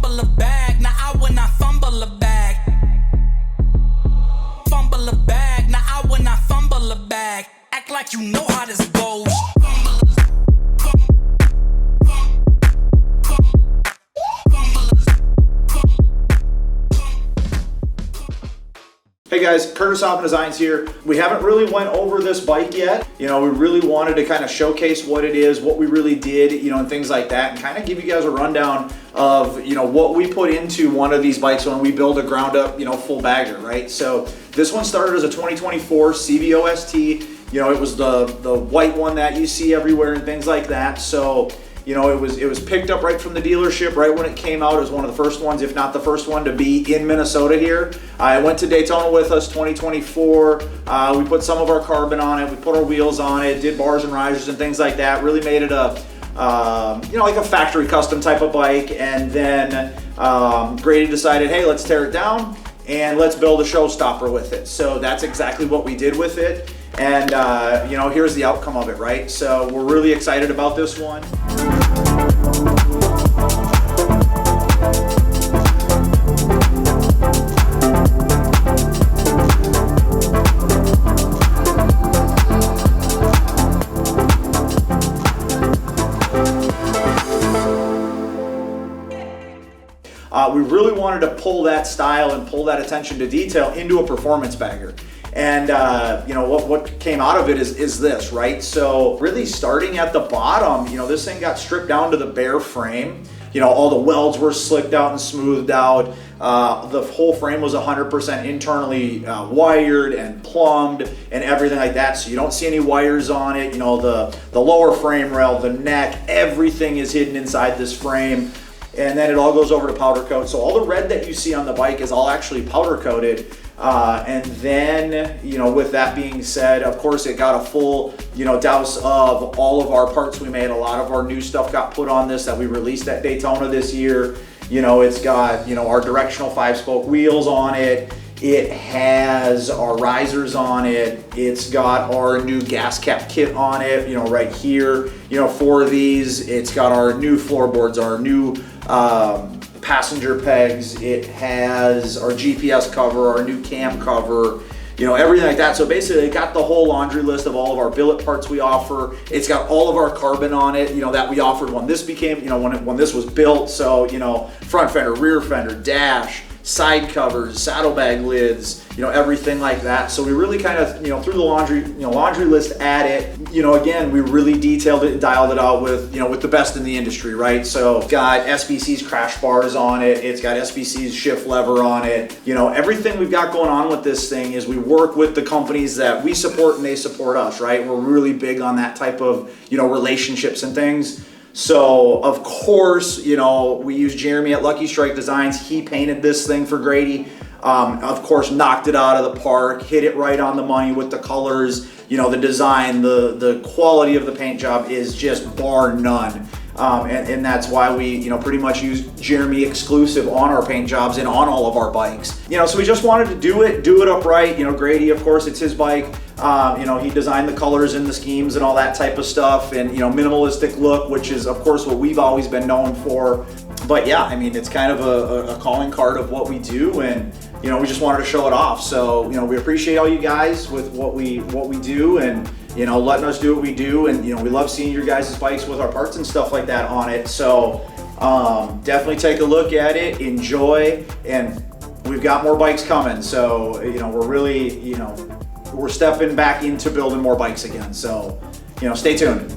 Fumble a bag, now I will not fumble a bag. Fumble a bag, now I will not fumble a bag. Act like you know how this goes. Hey guys, Curtis Hofmann Designs here. We haven't really went over this bike yet. We really wanted to kind of showcase what it is, what we really did, and things like that, and kind of give you guys a rundown of, what we put into one of these bikes when we build a ground up, full bagger, right? So this one started as a 2024 CVO ST. It was the white one that you see everywhere and things like that. So it was picked up right from the dealership right when it came out. It was one of the first ones, if not the first one, to be in Minnesota here. I went to Daytona with us 2024. We put some of our carbon on it. We put our wheels on it, did bars and risers and things like that. Really made it a, like a factory custom type of bike. And then Grady decided, hey, let's tear it down and let's build a showstopper with it. So that's exactly what we did with it. And here's the outcome of it, right? So we're really excited about this one. We really wanted to pull that style and pull that attention to detail into a performance bagger. And what came out of it is this, right? So really starting at the bottom, this thing got stripped down to the bare frame. All the welds were slicked out and smoothed out. The whole frame was 100% internally wired and plumbed and everything like that. So you don't see any wires on it. The lower frame rail, the neck, everything is hidden inside this frame. And then it all goes over to powder coat. So all the red that you see on the bike is all actually powder coated. And then, with that being said, of course, it got a full, douse of all of our parts we made. A lot of our new stuff got put on this that we released at Daytona this year. It's got, our directional 5-spoke wheels on it. It has our risers on it. It's got our new gas cap kit on it, right here, for these. It's got our new floorboards, our new passenger pegs. It has our GPS cover, our new cam cover, everything like that. So basically it got the whole laundry list of all of our billet parts we offer. It's got all of our carbon on it, that we offered when this became, when this was built. So, front fender, rear fender, dash, side covers, saddlebag lids, everything like that. So we really kind of, threw the laundry list at it. Again, we really detailed it and dialed it out with, with the best in the industry, right? So it's got SBC's crash bars on it. It's got SBC's shift lever on it. Everything we've got going on with this thing is we work with the companies that we support and they support us, right? We're really big on that type of, relationships and things. So of course, we use Jeremy at Lucky Strike Designs. He painted this thing for Grady. Of course, knocked it out of the park, hit it right on the money with the colors, the design, the quality of the paint job is just bar none. And that's why we, pretty much use Jeremy exclusive on our paint jobs and on all of our bikes. So we just wanted to do it upright. Grady, of course, it's his bike. He designed the colors and the schemes and all that type of stuff, and minimalistic look, which is of course what we've always been known for. But yeah, it's kind of a calling card of what we do, and we just wanted to show it off. So we appreciate all you guys with what we do, and letting us do what we do, and we love seeing your guys' bikes with our parts and stuff like that on it. So definitely take a look at it, enjoy, and we've got more bikes coming. So we're really we're stepping back into building more bikes again. So stay tuned.